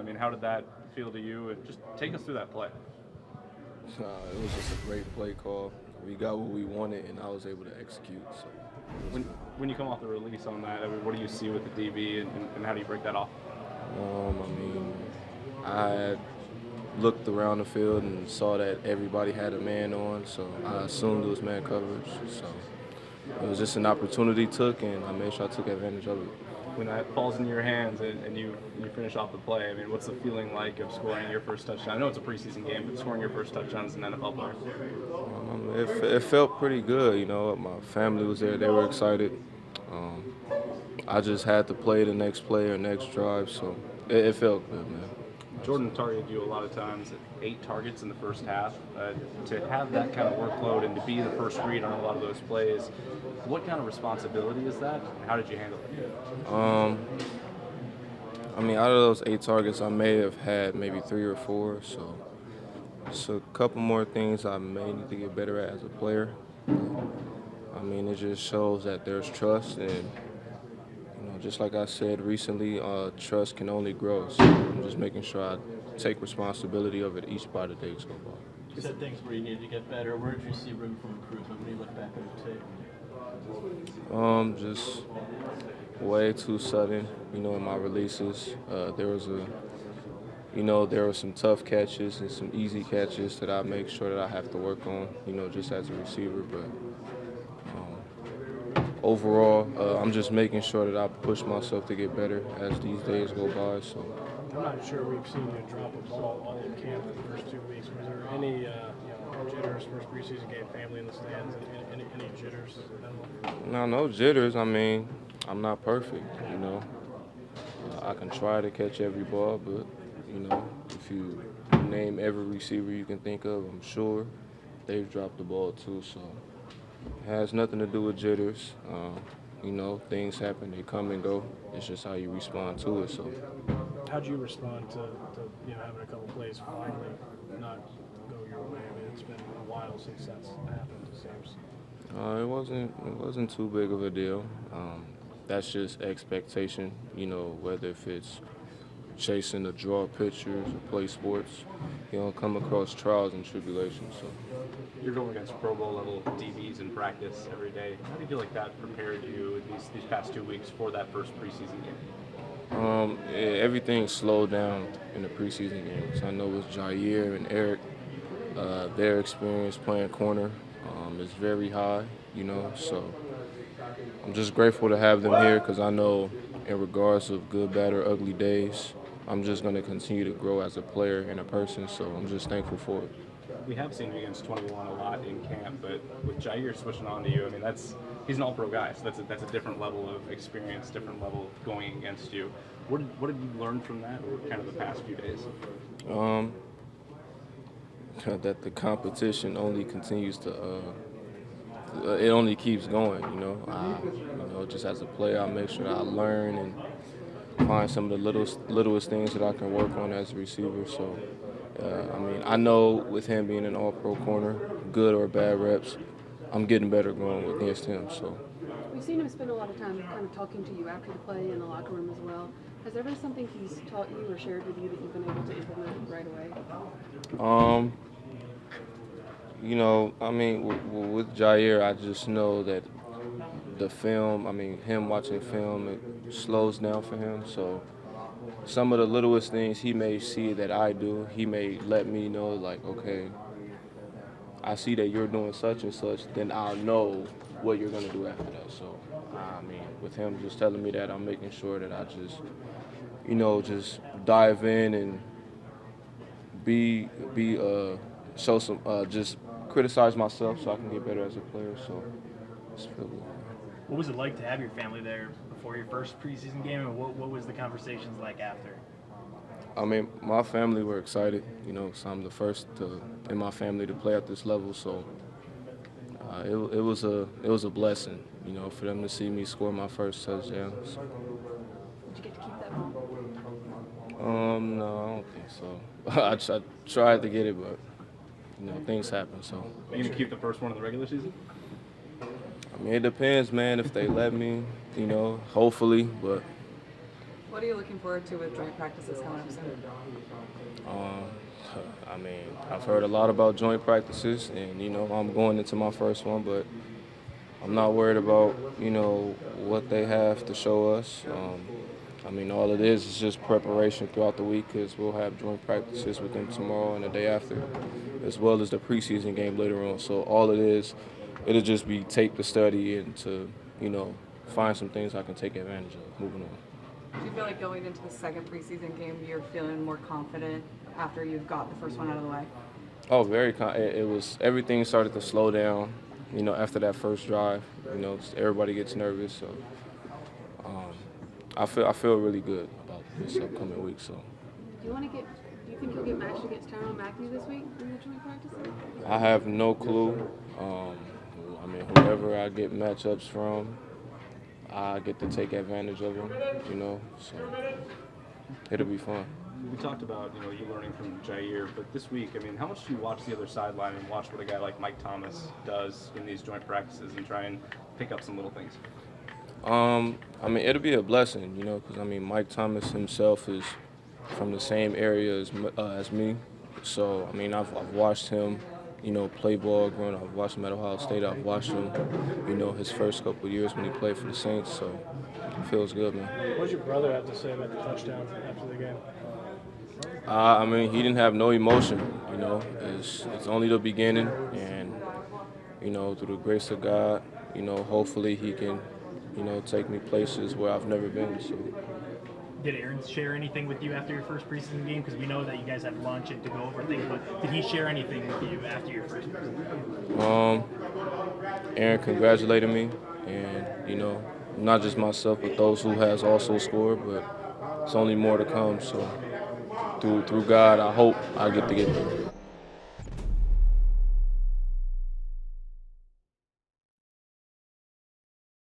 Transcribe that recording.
mean, how did that feel to you? And just take us through that play. It was just a great play call. We got what we wanted, and I was able to execute. So it was When you come off the release on that, I mean, what do you see with the DB, and how do you break that off? I mean, I had looked around the field and saw that everybody had a man on, so I assumed it was man coverage. So it was just an opportunity took, and I made sure I took advantage of it. When that falls into your hands and you finish off the play, I mean, what's the feeling like of scoring your first touchdown? I know it's a preseason game, but scoring your first touchdown as an NFL player. It felt pretty good, you know. My family was there; they were excited. Um, I just had to play the next play or next drive, so it felt good, man. Jordan targeted you a lot of times at 8 targets in the first half. To have that kind of workload and to be the first read on a lot of those plays, what kind of responsibility is that? And how did you handle it? I mean, out of those 8 targets, I may have had maybe 3 or 4, so it's a couple more things I may need to get better at as a player. I mean, it just shows that there's trust, and just like I said recently, trust can only grow. So I'm just making sure I take responsibility of it each by the days go by. You said things where you needed to get better. Where did you see room for improvement when you look back at the tape? Just way too sudden, in my releases. There were some tough catches and some easy catches that I make sure that I have to work on, just as a receiver. But overall, I'm just making sure that I push myself to get better as these days go by. So I'm not sure we've seen you drop a ball all in camp in the first 2 weeks. Was there any jitters, first preseason game, family in the stands, any jitters? no jitters. I mean, I'm not perfect, I can try to catch every ball, but, if you name every receiver you can think of, I'm sure they've dropped the ball too. So it has nothing to do with jitters. Things happen, they come and go. It's just how you respond to it. So how'd you respond to having a couple plays finally not go your way? I mean, it's been a while since that's happened, it seems. It wasn't too big of a deal. That's just expectation, whether if it's chasing to draw pictures or play sports, come across trials and tribulations. So You're going against Pro Bowl level DBs in practice every day. How do you feel like that prepared you these past 2 weeks for that first preseason game? Everything slowed down in the preseason games. I know with Jaire and Eric, their experience playing corner is very high, so I'm just grateful to have them here because I know in regards of good, bad, or ugly days, I'm just going to continue to grow as a player and a person, so I'm just thankful for it. We have seen you against 21 a lot in camp, but with Jaire switching on to you, I mean, he's an all-pro guy, so that's a different level of experience, different level of going against you. What did you learn from that over kind of the past few days? That the competition only continues to, it only keeps going, just as a player, I make sure that I learn and find some of the littlest things that I can work on as a receiver. So, I know with him being an all-pro corner, good or bad reps, I'm getting better going against him. So We've seen him spend a lot of time kind of talking to you after the play in the locker room as well. Has there been something he's taught you or shared with you that you've been able to implement right away? with Jaire, I just know that the film, him watching film, it slows down for him. So some of the littlest things he may see that I do, he may let me know, like, okay, I see that you're doing such and such, then I'll know what you're going to do after that. So, with him just telling me that, I'm making sure that I just, just dive in and show some, just criticize myself so I can get better as a player. So it's feel good. What was it like to have your family there before your first preseason game, and what was the conversations like after? My family were excited, so I'm the first in my family to play at this level, so it was a blessing, for them to see me score my first touchdown. So. Did you get to keep that ball? No, I don't think so. I tried to get it, but things happen. So. Are you gonna keep the first one in the regular season? It depends, man. If they let me, hopefully, but. What are you looking forward to with joint practices coming up soon? I mean, I've heard a lot about joint practices, and I'm going into my first one, but I'm not worried about what they have to show us. I mean, all it is just preparation throughout the week, because we'll have joint practices with them tomorrow and the day after, as well as the preseason game later on. So all it is, it'll just be tape to study and to find some things I can take advantage of moving on. Do you feel like going into the second preseason game, you're feeling more confident after you've got the first one out of the way? Oh, it was, everything started to slow down, after that first drive. Everybody gets nervous, so I feel really good about this upcoming week. So Do you think you'll get matched against Tyrone Matthew this week in the joint practices? I have no clue. I mean, whoever I get matchups from, I get to take advantage of them, so it'll be fun. We talked about you learning from Jaire, but this week, I mean, how much do you watch the other sideline and watch what a guy like Mike Thomas does in these joint practices and try and pick up some little things? I mean, it'll be a blessing, because Mike Thomas himself is from the same area as me. So I mean, I've watched him, play ball growing up. I've watched him at Ohio State. I've watched him, his first couple of years when he played for the Saints. So it feels good, man. What did your brother have to say about the touchdown after the game? I mean, he didn't have no emotion. It's only the beginning, and through the grace of God, hopefully he can, take me places where I've never been. So. Did Aaron share anything with you after your first preseason game? Because we know that you guys had lunch and to go over things, but did he share anything with you after your first preseason game? Aaron congratulated me, and not just myself, but those who has also scored. But it's only more to come. So through God, I hope I get to get there.